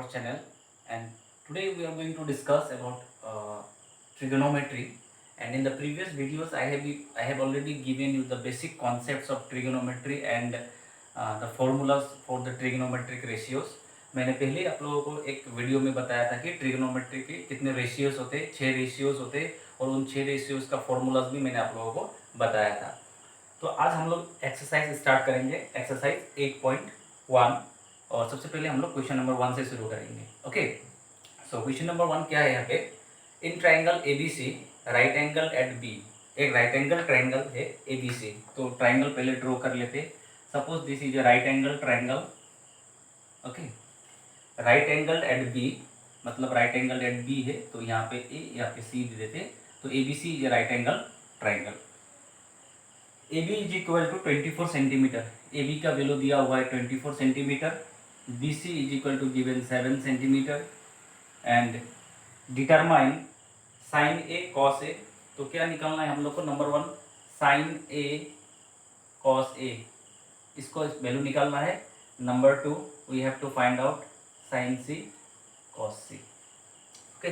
our channel, and today we are going to discuss about trigonometry. And in the previous videos I have already given you the basic concepts of trigonometry and the formulas for the trigonometric ratios. मैंने पहले आप लोगों को एक video में बताया था कि ट्रिगोनोमेट्री के कितने रेशियोज होते, 6 रेशियोज होते, और उन 6 रेशियोज का फॉर्मूलाज भी मैंने आप लोगों को बताया था। तो आज हम लोग एक्सरसाइज स्टार्ट करेंगे, एक्सरसाइज 8.1, और सबसे पहले हम लोग क्वेश्चन नंबर 1 से शुरू करेंगे। ओके, सो क्वेश्चन नंबर 1 क्या है यहाँ पे, in triangle ABC right angle at B, एक राइट एंगल ट्राइंगल है एबीसी। तो ट्राइंगल पहले ड्रॉ कर लेते। Suppose this is a right angle triangle. Okay, right angle at B मतलब राइट एंगल एट बी है, तो यहाँ पे ए यहाँ पे सी दे देते। तो ABC is a right angle triangle. A B is equal to 24 centimetre, A B का वैल्यू दिया हुआ है 24 centimetre. B C is equal to given 7 centimetre and determine sine A cos A. तो क्या निकालना है हम लोग को, number 1 sine A cos A, इसको वैल्यू निकालना है। Number 2 we have to find out sine C cos C. Okay,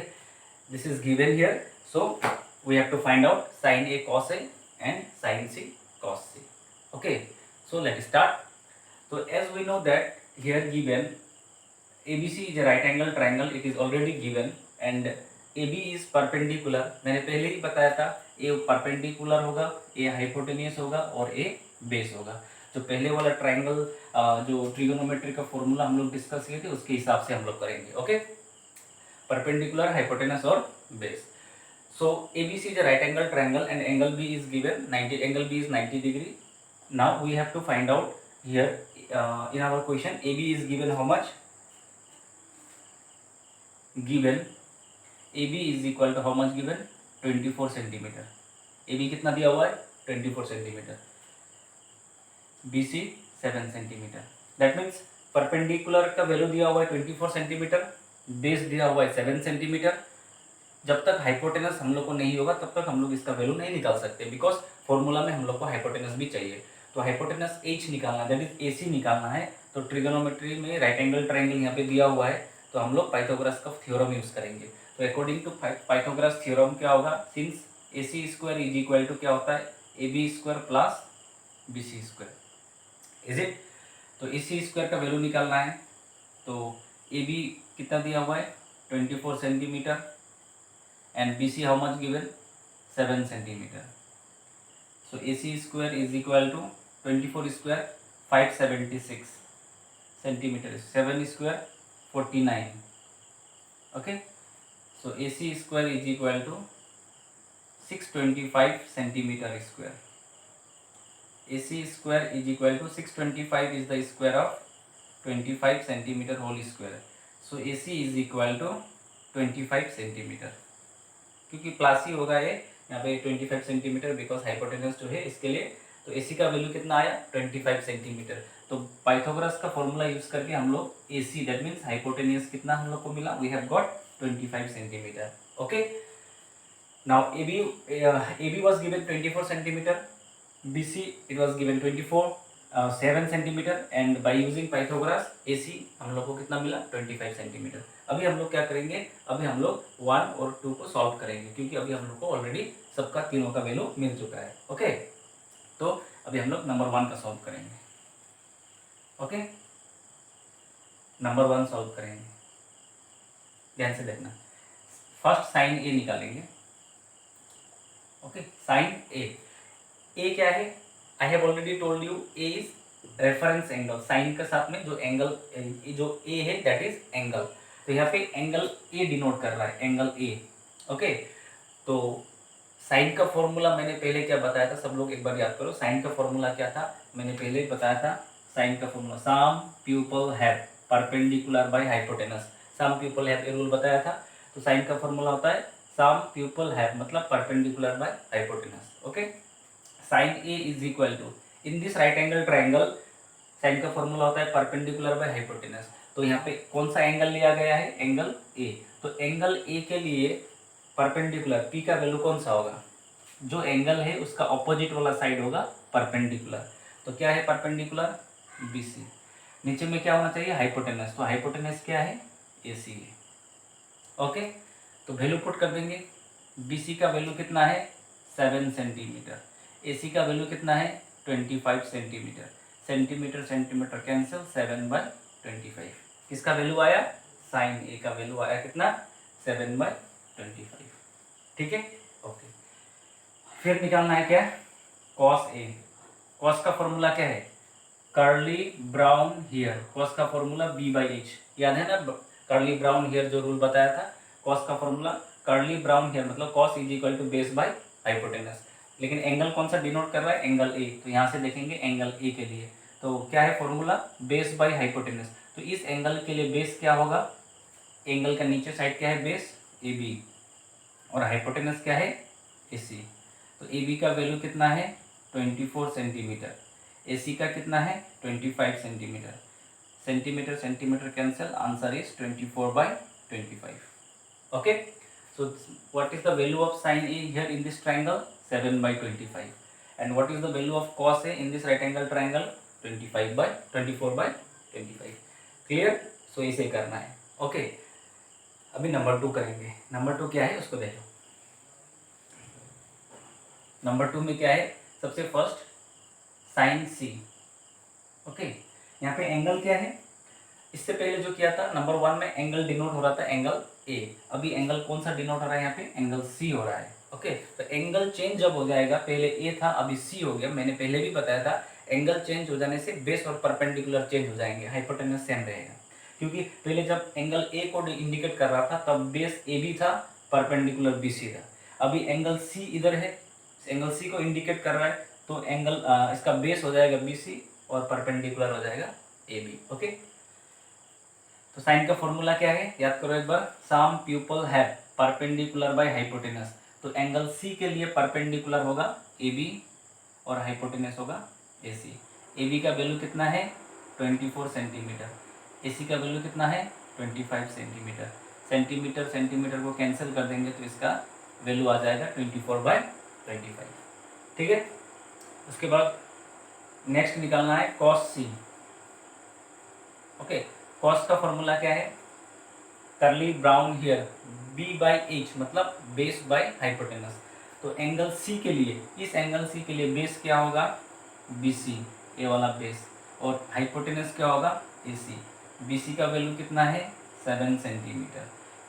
this is given here, so we have to find out sine A cos A and sin c cos c. Okay, so let's start. So as we know that here given ABC is a right angle triangle, it is already given, and AB is perpendicular. मैंने पहले ही बताया था, A perpendicular होगा, A hypotenuse होगा और A base होगा। जो पहले वाला ट्राइंगल जो ट्रिगोनोमेट्री का फॉर्मूला हम लोग डिस्कस किए थे उसके हिसाब से हम लोग करेंगे। ओके, परपेंडिकुलर, हाइपोटेनस और base. So ABC is a right angle triangle and angle B is given 90. Angle B is 90 degree. Now we have to find out here in our question AB is given how much? Given AB is equal to how much given? 24 centimetre. AB कितना दिया हुआ है? 24 centimetre. BC 7 centimetre. That means perpendicular का value दिया हुआ है 24 centimetre, base दिया हुआ है 7 सेंटीमीटर। जब तक हाइपोटेनस हम लोग को नहीं होगा तब तक हम लोग इसका वैल्यू नहीं निकाल सकते, बिकॉज फॉर्मूला में हम लोग को हाइपोटेनस भी चाहिए। तो हाइपोटेनस H निकालना, दैट इज AC निकालना है। तो ट्रिगोनोमेट्री में राइट एंगल ट्राइंगल यहाँ पे दिया हुआ है, तो हम लोग पाइथागोरस का थ्योरम यूज करेंगे। तो अकॉर्डिंग टू पाइथागोरस थ्योरम क्या होगा, since AC square is equal to क्या होता है, AB square plus BC square, is it. तो AC स्क्वायर का वैल्यू निकालना है। तो AB कितना दिया हुआ है 24 centimetre and BC how much given 7 centimeter. So AC square is equal to 24 square 576 centimeter, 7 square 49. Okay, so AC square is equal to 625 centimeter square. AC square is equal to 625 is the square of 25 centimeter whole square. So AC is equal to 25 centimeter, क्योंकि plus ही होगा ये यहाँ पे 25 centimetre, because hypotenuse जो है इसके लिए। तो AC का वैल्यू कितना आया 25 सेंटीमीटर। तो पाइथागोरस का फॉर्मूला यूज करके हम लोग AC दैट मीन्स हाइपोटेनियस कितना हम लोग को मिला, we have got 25 centimetre. Okay, now AB was given 24 centimetre, BC it was given 7 centimetre, and by using Pythagoras AC हम लोग को कितना मिला 25 सेंटीमीटर। अभी हम लोग क्या करेंगे, अभी हम लोग 1 और 2 को सॉल्व करेंगे, क्योंकि अभी हम लोग को ऑलरेडी सबका तीनों का वैल्यू मिल चुका है। ओके, तो अभी हम लोग नंबर 1 का सॉल्व करेंगे। ओके, नंबर 1 सॉल्व करेंगे, ध्यान से देखना। फर्स्ट साइन ए निकालेंगे। ओके, साइन ए क्या है, I have already told you, A is reference angle. Sine के साथ में जो एंगल जो ए है दैट इज एंगल। तो यहाँ पे एंगल ए डिनोट कर रहा है, एंगल ए। ओके, तो साइन का फॉर्मूला मैंने पहले क्या बताया था, सब लोग एक बार याद करो। साइन का फॉर्मूला क्या था, मैंने पहले ही बताया था। साइन का formula some people have perpendicular by hypotenuse, some people have ये रूल बताया था। तो साइन का फॉर्मूला होता है सम पीपल हैव मतलब perpendicular by hypotenuse. Okay, sine A is equal to, in this right angle triangle sine का formula होता है परपेंडिकुलर बाय हाइपोटेनस। तो यहाँ पे कौन सा एंगल लिया गया है, एंगल ए। तो एंगल ए के लिए परपेंडिकुलर पी का वैल्यू कौन सा होगा, जो एंगल है उसका ऑपोजिट वाला साइड होगा परपेंडिकुलर। तो क्या है परपेंडिकुलर, BC। नीचे में क्या होना चाहिए, हाइपोटेनस। तो हाइपोटेनस क्या है, AC है। ओके, तो वैल्यू पुट कर देंगे। BC का वैल्यू कितना है 7 सेंटीमीटर, AC का वैल्यू कितना है 25 सेंटीमीटर। Centimetre centimetre cancel, 7/25। किसका वैल्यू आया, साइन A का वैल्यू आया कितना 7/25। ठीक है, ओके। फिर निकालना है क्या, कॉस A। कॉस का फॉर्मूला क्या है, कर्ली ब्राउन हेयर। कॉस का फॉर्मूला B/H, याद है ना, कर्ली ब्राउन हेयर जो रूल बताया था। कॉस का फॉर्मूला कर्ली ब्राउन हेयर मतलब cos is equal to base by hypotenuse. लेकिन एंगल कौन सा डिनोट कर रहा है, एंगल A। तो यहाँ से देखेंगे एंगल A के लिए तो क्या है फॉर्मूला, बेस बाय हाइपोटेनस। तो इस एंगल के लिए बेस क्या होगा, एंगल का नीचे साइड क्या है बेस AB और हाइपोटेनस क्या है AC। तो AB का वैल्यू कितना है 24 सेंटीमीटर, AC का कितना है 25 centimetre. Centimetre centimetre cancel, answer is 24/25। Okay, so what is the value of sin A here in this triangle, 7/25, and what is the value of cos A in this right angle triangle, 24/25। Clear, सो इसे करना है। Okay, अभी number 2 करेंगे। Number 2 क्या है उसको देखो। Number 2 में क्या है, सबसे फर्स्ट साइन C। ओके, यहाँ पे एंगल क्या है, इससे पहले जो किया था नंबर 1 में एंगल डिनोट हो रहा था एंगल A, अभी एंगल कौन सा डिनोट हो रहा है यहाँ पे, एंगल C हो रहा है। ओके, तो एंगल चेंज जब हो जाएगा, पहले A था अभी C हो गया, मैंने पहले भी बताया था एंगल चेंज हो जाने से बेस और परपेंडिकुलर चेंज हो जाएंगे, हाइपोटेनस सेम रहेगा। क्योंकि पहले जब एंगल A को इंडिकेट कर रहा था तब बेस AB था, परपेंडिकुलर BC था। अभी एंगल C इधर है, एंगल C को इंडिकेट कर रहा है तो एंगल इसका बेस हो जाएगा BC और परपेंडिकुलर हो जाएगा AB। ओके, तो साइन का फॉर्मूला क्या है याद करो एक बार, some people have perpendicular by hypotenuse. तो एंगल C के लिए परपेंडिकुलर होगा AB और हाइपोटेनस होगा AC। AB का वैल्यू कितना है 24 सेंटीमीटर, AC का वैल्यू कितना है 25 सेंटीमीटर। सेंटीमीटर सेंटीमीटर को कैंसिल कर देंगे तो इसका वैल्यू आ जाएगा 24/25। ठीक है, उसके बाद नेक्स्ट निकालना है कॉस C। ओके, कॉस का फॉर्मूला क्या है, कर्ली ब्राउन हेयर, B/H मतलब बेस बाय हाइपोटेनस। तो एंगल C के लिए, इस एंगल C के लिए बेस क्या होगा BC, ये वाला बेस, और हाइपोटेनस क्या होगा AC। BC का वैल्यू कितना है 7 सेंटीमीटर,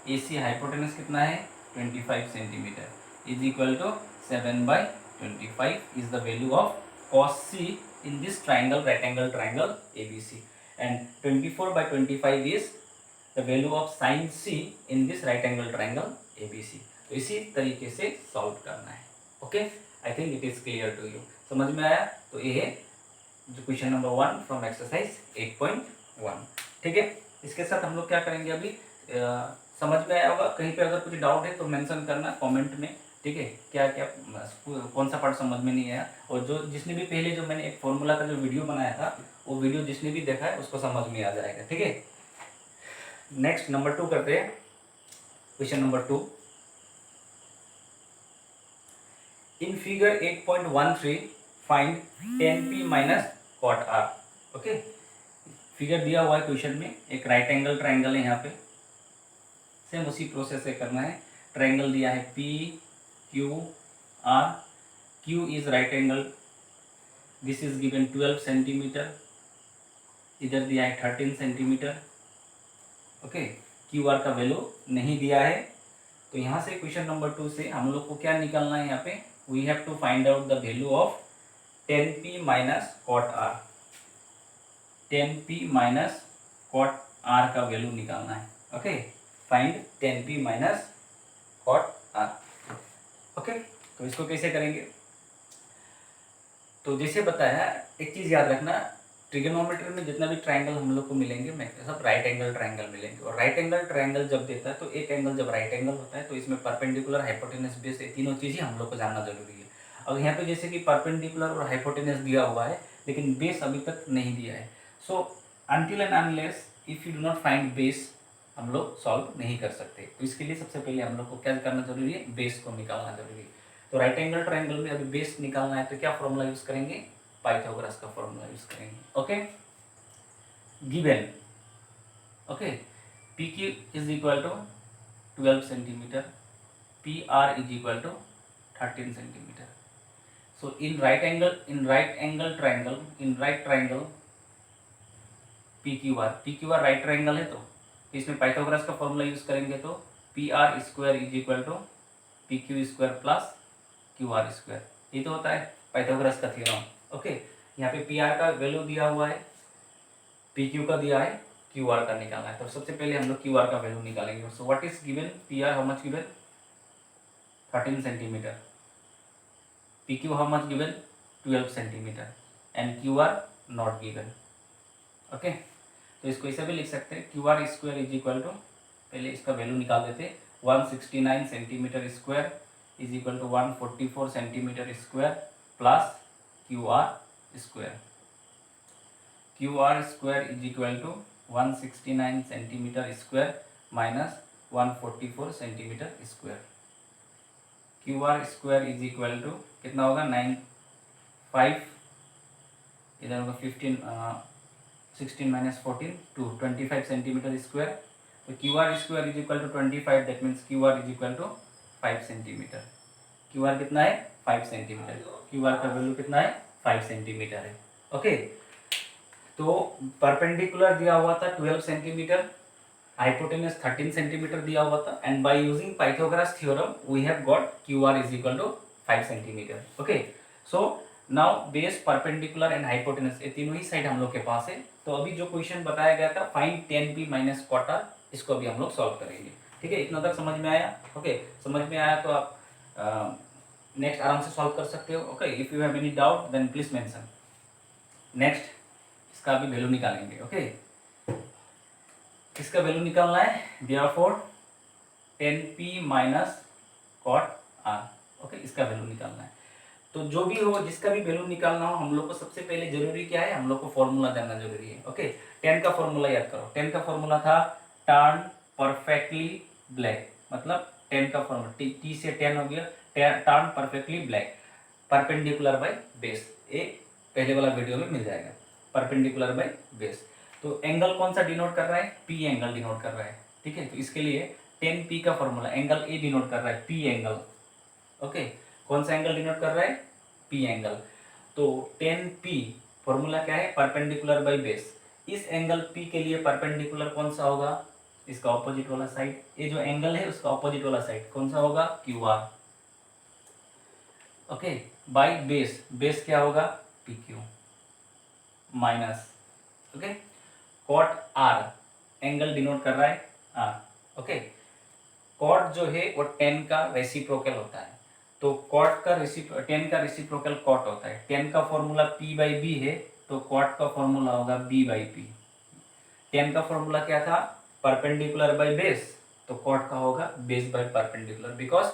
AC हाइपोटेनस कितना है 25 centimetre is equal to 7/25 is the value of cos C in this triangle, right angle triangle ABC, and 24/25 is the value of sin C in this right angle triangle ABC। तो इसी तरीके से solve करना है। Okay, I think it is clear to you, समझ में आया। तो ये है जो क्वेश्चन नंबर 1 फ्रॉम एक्सरसाइज 8.1। ठीक है, इसके साथ हम लोग क्या करेंगे अभी, समझ में आया होगा, कहीं पे अगर कुछ डाउट है तो मेंशन करना कमेंट में। ठीक है, क्या क्या कौन सा पार्ट समझ में नहीं आया, और जो जिसने भी पहले जो मैंने एक फॉर्मूला का जो वीडियो बनाया था वो वीडियो जिसने भी देखा है उसको समझ में आ जाएगा। ठीक है, नेक्स्ट नंबर 2 करते हैं। Question number 2, in figure 8.13 find tan P minus cot R। Okay, figure दिया हुआ है क्वेश्चन में, एक राइट एंगल ट्राइंगल है, यहाँ पे सेम उसी प्रोसेस से करना है। ट्राइंगल दिया है P Q R, Q is right angle, this is given 12 centimetre, इधर दिया है 13 सेंटीमीटर। ओके, क्यू आर का वैल्यू नहीं दिया है, तो यहाँ से क्वेश्चन नंबर 2 से हम लोग को क्या निकालना है, यहाँ पे we have to find out the value of tan P minus cot R। tan P minus cot R का वैल्यू निकालना है। Okay, find tan P minus cot R। Okay, तो इसको कैसे करेंगे, तो जैसे बताया, एक चीज़ याद रखना, ट्रिगोनोमेट्री में जितना भी ट्राइंगल हम लोग को मिलेंगे सब राइट एंगल ट्राइंगल मिलेंगे, और राइट एंगल ट्राइंगल जब देता है तो एक एंगल जब राइट एंगल होता है तो इसमें परपेंडिकुलर हाइपोटेनस बेस, ये तीनों चीज़ें हम लोग को जानना जरूरी है। अब यहाँ पे जैसे कि परपेंडिकुलर और हाइपोटेनस दिया हुआ है लेकिन बेस अभी तक नहीं दिया है, सो until and unless if you do not find base हम लोग सॉल्व नहीं कर सकते। तो इसके लिए सबसे पहले हम लोग को क्या करना जरूरी है, बेस को निकालना जरूरी है। तो राइट एंगल ट्राइंगल में अभी बेस निकालना है तो क्या फॉर्मूला यूज करेंगे, पाइथागोरस का फॉर्मूला यूज करेंगे। Okay, given, okay, P Q is equal to 12 centimetre, P R is equal to 13 centimetre. So in right angle triangle PQR right triangle है, तो इसमें पाइथागोरस का फॉर्मूला यूज करेंगे तो P R square is equal to P Q square plus Q R square. ये तो होता है पाइथागोरस का थ्योरम. ओके, यहाँ पे पी आर का वैल्यू दिया हुआ है, पी क्यू का दिया है, क्यू आर का निकालना है. तो सबसे पहले हम लोग क्यू आर का वैल्यू निकालेंगे. So what is given, P R how much given 13 centimetre, P Q how much given 12 centimetre and Q R not given. Okay, तो इसको ऐसे भी लिख सकते हैं Q R square is equal to, पहले इसका वैल्यू निकाल देते हैं, 169 centimetre square is equal to 144 centimetre square plus Q R square. Q R square is equal to 169 centimetre square minus 144 centimetre square. Q R square is equal to कितना होगा 5, इधर होगा 16 minus 14 to 25 centimetre square. तो Q R square is equal to 25, that means Q R is equal to 5 centimetre. Q R कितना है 5 centimetre. Q R का value कितना है 5 सेंटीमीटर है. ओके, तो परपेंडिकुलर दिया हुआ था 12 सेंटीमीटर, हाइपोटेनस 13 सेंटीमीटर दिया हुआ था, and by using Pythagoras theorem we have got Q R is equal to 5 centimetre. Okay, so now base, perpendicular and hypotenuse, ये तीनों ही साइड हम लोग के पास है. तो अभी जो क्वेश्चन बताया गया था find tan p minus quarter, इसको अभी हम लोग सॉल्व करेंगे. ठीक है, इतना तक समझ में आया. ओके, समझ में आया तो आप नेक्स्ट आराम से सॉल्व कर सकते हो. Okay, if you have any doubt then please mention. Next इसका अभी वैल्यू निकालेंगे. ओके, इसका वैल्यू निकालना है, therefore tan p minus cot r. Okay, इसका वैल्यू निकालना है. तो जो भी हो, जिसका भी वैल्यू निकालना हो, हम लोग को सबसे पहले जरूरी क्या है, हम लोग को फॉर्मूला जानना जरूरी है. ओके, tan का फॉर्मूला याद करो. tan का फॉर्मूला था टर्न परफेक्टली ब्लैक, मतलब tan का फॉर्मूला t से tan हो गया, turn perfectly black perpendicular by base. ये पहले वाला वीडियो में मिल जाएगा, परपेंडिकुलर बाय बेस. तो एंगल कौन सा डिनोट कर रहा है, p एंगल डिनोट कर रहा है. ठीक है, तो इसके लिए tan p का फॉर्मूला, एंगल a डिनोट कर रहा है p एंगल. ओके, कौन सा एंगल डिनोट कर रहा है p एंगल. तो tan p फॉर्मूला क्या है, परपेंडिकुलर बाय बेस. इस एंगल p के लिए परपेंडिकुलर कौन सा होगा, इसका ऑपोजिट वाला साइड. ये जो एंगल है उसका ऑपोजिट वाला साइड कौन सा होगा, Q R. Okay, by base, base क्या होगा P Q minus. Okay, cot R, angle denote कर रहा है आर. ओके, कॉट जो है वो tan का रेसिप्रोकल होता है. तो कॉट का tan का रेसिप्रोकल कॉट होता है. tan का फॉर्मूला p बाई बी है, तो कॉट का फॉर्मूला होगा b बाई पी. tan का फॉर्मूला क्या था, परपेंडिकुलर बाय बेस, तो कॉट का होगा base by perpendicular, because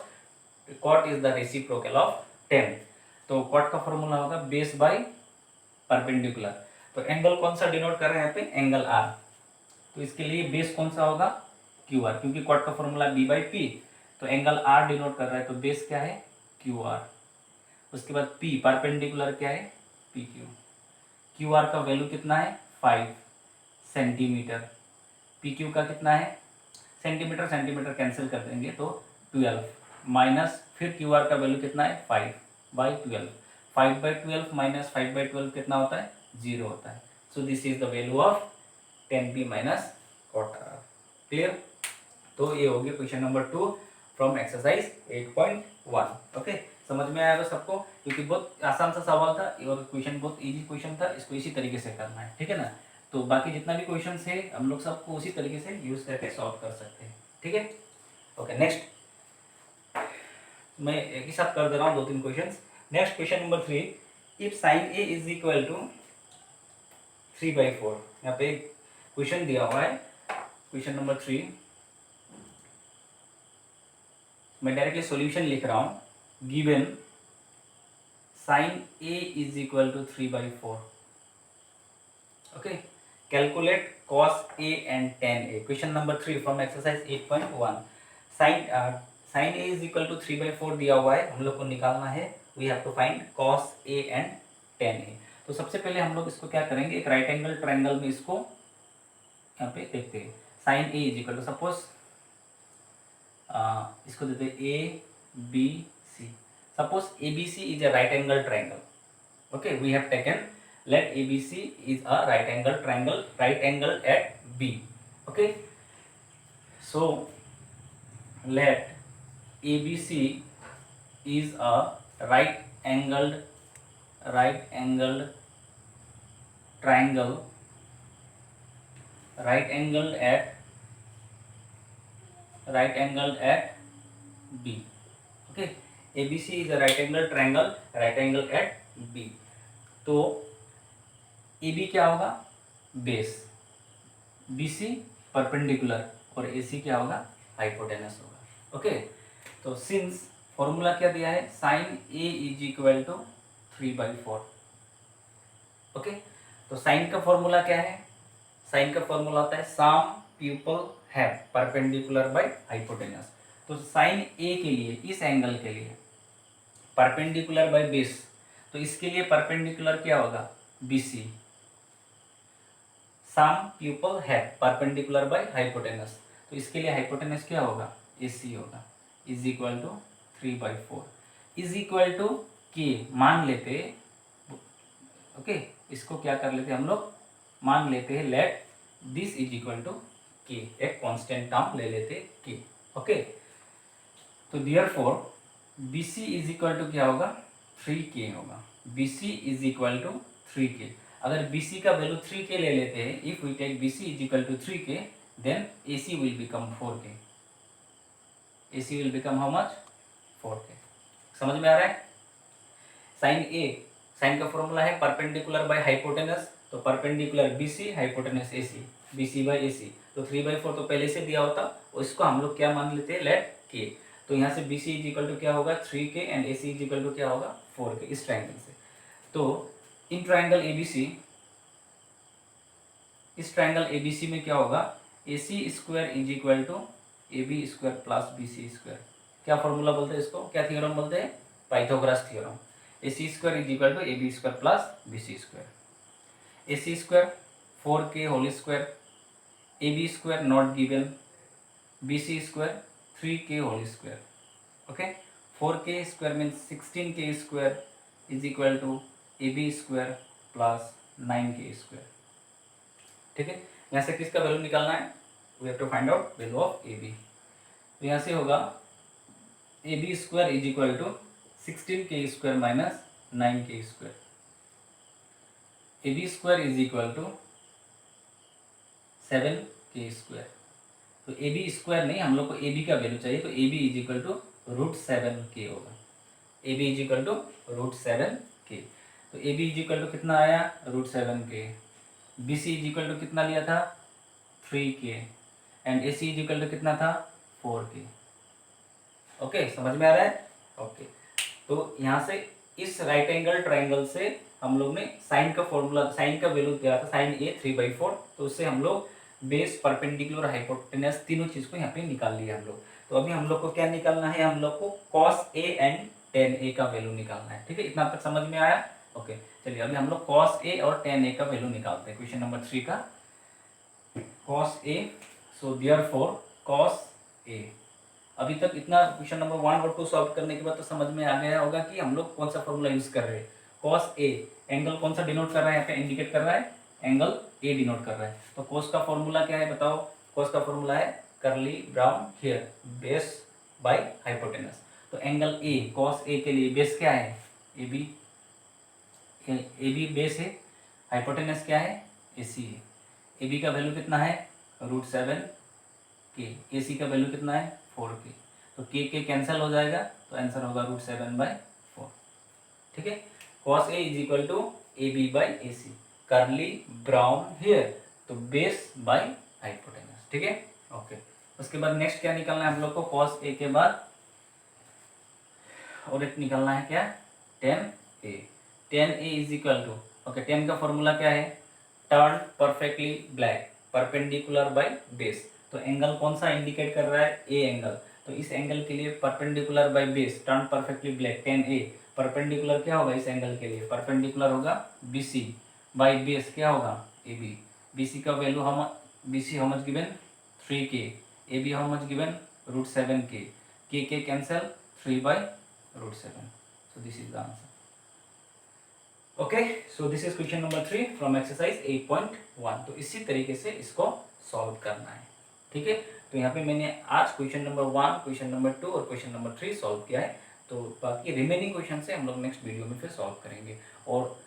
cot is the reciprocal of tan. तो कॉट का फॉर्मूला होगा बेस बाय परपेंडिकुलर. तो एंगल कौन सा डिनोट कर रहे हैं यहाँ पे, एंगल आर. तो इसके लिए बेस कौन सा होगा, क्यू आर, क्योंकि कॉट का फॉर्मूला b बाई पी. तो एंगल आर डिनोट कर रहा है, तो बेस क्या है क्यू आर. उसके बाद p परपेंडिकुलर क्या है पी क्यू. क्यू आर का वैल्यू कितना है 5 सेंटीमीटर. पी क्यू का कितना है, सेंटीमीटर सेंटीमीटर कैंसिल कर देंगे तो 12 माइनस, फिर क्यू आर का वैल्यू कितना है 5 बाई 12. 5 बाई 12 माइनस 5 बाई 12 कितना होता है 0 होता है. So this is the value of tan p minus cot r. Clear. तो ये हो गया question number 2 from exercise 8.1. Okay, समझ में आया सबको, क्योंकि बहुत आसान सा सवाल था और क्वेश्चन बहुत इजी क्वेश्चन था. इसको इसी तरीके से करना है, ठीक है ना. तो बाकी जितना भी क्वेश्चन है हम लोग सबको उसी तरीके से यूज करके सॉल्व कर सकते हैं. ठीक है. ओके, नेक्स्ट मैं एक ही साथ कर दे रहा हूँ 2-3 question. Next question number 3, if sine A is equal to 3/4. यहाँ पे क्वेश्चन दिया हुआ है, क्वेश्चन नंबर 3. मैं डायरेक्टली सॉल्यूशन लिख रहा हूँ. Given sine A is equal to 3/4. Okay, calculate cos A and tan A. Question number 3 from exercise 8.1. Sine A is equal to 3/4 दिया हुआ है, हम लोग को निकालना है. We have to find cos A and tan A. तो सबसे पहले हम लोग इसको क्या करेंगे, एक राइट एंगल ट्रायंगल में इसको यहाँ पे देखते हैं. Sine A is equal to suppose इसको देते A B C. Suppose A B C is a right angle triangle. Okay, we have taken let ABC is a right angle at B. Okay, so let ABC is a right angled triangle right angled at B. Okay, ABC is a right angle at B. तो A B क्या होगा, base, B C perpendicular और ए सी क्या होगा, hypotenuse होगा. Okay, तो since formula क्या दिया है, sine A is equal to 3/4. Okay, तो साइन का फॉर्मूला क्या है, साइन का फॉर्मूला होता है some people have perpendicular by hypotenuse. तो साइन ए के लिए, इस एंगल के लिए परपेंडिकुलर बाय बेस, तो इसके लिए परपेंडिकुलर क्या होगा, B C. Some people have perpendicular by hypotenuse, तो इसके लिए हाइपोटेनस क्या होगा, ए सी होगा, is equal to 3/4 is equal to K मान लेते. ओके, इसको क्या कर लेते हम लोग, मान लेते हैं let this is equal to K, एक कांस्टेंट टर्म ले लेते के. ओके, तो therefore B C is equal to क्या होगा, 3k होगा. BC is equal to 3k. अगर BC का वैल्यू 3k ले लेते हैं, if we take BC is equal to 3k, then AC will become 4k. AC will become how much, 4k. समझ में आ रहा है. साइन का फॉर्मूला है परपेंडिकुलर बाय हाइपोटेनस, तो perpendicular BC, hypotenuse AC, BC by AC. तो 3/4 तो पहले से दिया होता, और इसको हम लोग क्या मान लेते हैं, लेट k. तो यहाँ से BC इज इक्वल टू क्या होगा, 3k and AC is equal to क्या होगा, 4k, इस ट्राइंगल से. तो इन ट्राइंगल ABC, इस ट्राइंगल ABC में क्या होगा, AC square is equal to AB square plus BC square. क्या फॉर्मूला बोलते हैं इसको, क्या थ्योरम बोलते हैं, Pythagoras theorem. AC square is equal to AB square plus BC square. AC square 4k whole square, AB square not given, BC square 3k whole square. Okay, 4k square means 16k square is equal to AB square plus 9k square. ठीक है, यहाँ से किसका value निकालना है, we have to find out value of AB. तो यहाँ से होगा AB square is equal to 16k square minus 9k square. AB square is equal to 7k square. तो AB स्क्वायर नहीं, हम लोग को AB का वैल्यू चाहिए, तो AB is equal to √7k होगा. AB is equal to √7k. तो AB इज इक्वल टू कितना आया, √7k. BC is equal to कितना लिया था, 3k and AC is equal to कितना था, 4k. ओके, समझ में आ रहा है. ओके, तो यहाँ से इस राइट एंगल ट्राइंगल से हम लोग ने साइन का फॉर्मूला, साइन का वैल्यू दिया था, साइन A 3/4. तो उससे हम लोग बेस, परपेंडिकुलर, हाइपोटेनस तीनों चीज को यहाँ पे निकाल लिया हम लोग. तो अभी हम लोग को क्या निकालना है, हम लोग को cos A and tan A का वैल्यू निकालना है. ठीक है, इतना तक समझ में आया. ओके, चलिए अभी हम लोग cos A और tan A का वैल्यू निकालते हैं. क्वेश्चन नंबर 3 का cos A. So therefore cos A. अभी तक इतना क्वेश्चन नंबर 1 और 2 सॉल्व करने के बाद तो समझ में आ गया होगा कि हम लोग कौन सा फॉर्मूला यूज कर रहे हैं. cos A एंगल कौन सा डिनोट कर रहा है, यहाँ पे इंडिकेट कर रहा है, एंगल A डिनोट कर रहा है. तो cos का फॉर्मूला क्या है बताओ, cos का फॉर्मूला है करली brown here, base by hypotenuse. तो एंगल A, cos A के लिए बेस क्या है, AB बेस है, हाइपोटेनस क्या है, AC है. AB का वैल्यू कितना है, √7k. AC का वैल्यू कितना है, 4k. तो k कैंसिल हो जाएगा, तो आंसर होगा √7/4. ठीक है, cos A is equal to AB by AC, curly brown hair, तो बेस बाय हाइपोटेनस. ठीक है, ओके. उसके बाद नेक्स्ट क्या निकालना है हम लोग को, cos A के बाद और एक निकालना है क्या, tan A. tan A is equal to, okay, tan का फॉर्मूला क्या है, turn perfectly black, perpendicular by base. तो एंगल कौन सा इंडिकेट कर रहा है, A एंगल. तो इस एंगल के लिए perpendicular by base, turn perfectly black, tan A. Perpendicular क्या होगा इस एंगल के लिए, परपेंडिकुलर होगा BC बाय बेस क्या होगा, AB. BC का वैल्यू हम, BC how much given, 3k. AB how much given? Root 7k. K cancel, 3 by root 7. So this is the answer. Okay, so this is question number 3 from exercise 8.1. तो इसी तरीके से इसको solve करना है, ठीक है। तो यहाँ पे मैंने आज क्वेश्चन नंबर 1, क्वेश्चन नंबर 2 और क्वेश्चन नंबर 3 सॉल्व किया है। तो बाकी रिमेनिंग क्वेश्चन से हम लोग नेक्स्ट वीडियो में फिर सॉल्व करेंगे। और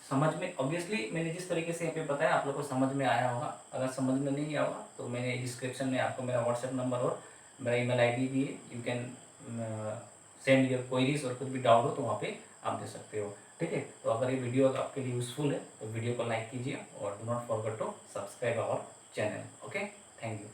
समझ में, ऑब्वियसली मैंने जिस तरीके से यहाँ पे बताया आप लोग को समझ में आया होगा। अगर समझ में नहीं आया होगा तो मैंने डिस्क्रिप्शन में आपको मेरा व्हाट्सएप नंबर और मेरा ईमेल आईडी भी है, you can send your queries और कुछ भी डाउट हो तो वहाँ पे आप दे सकते हो, ठीक है। तो अगर ये वीडियो आपके लिए यूजफुल है तो वीडियो को लाइक कीजिए और do not forget to subscribe our channel. Okay, thank you.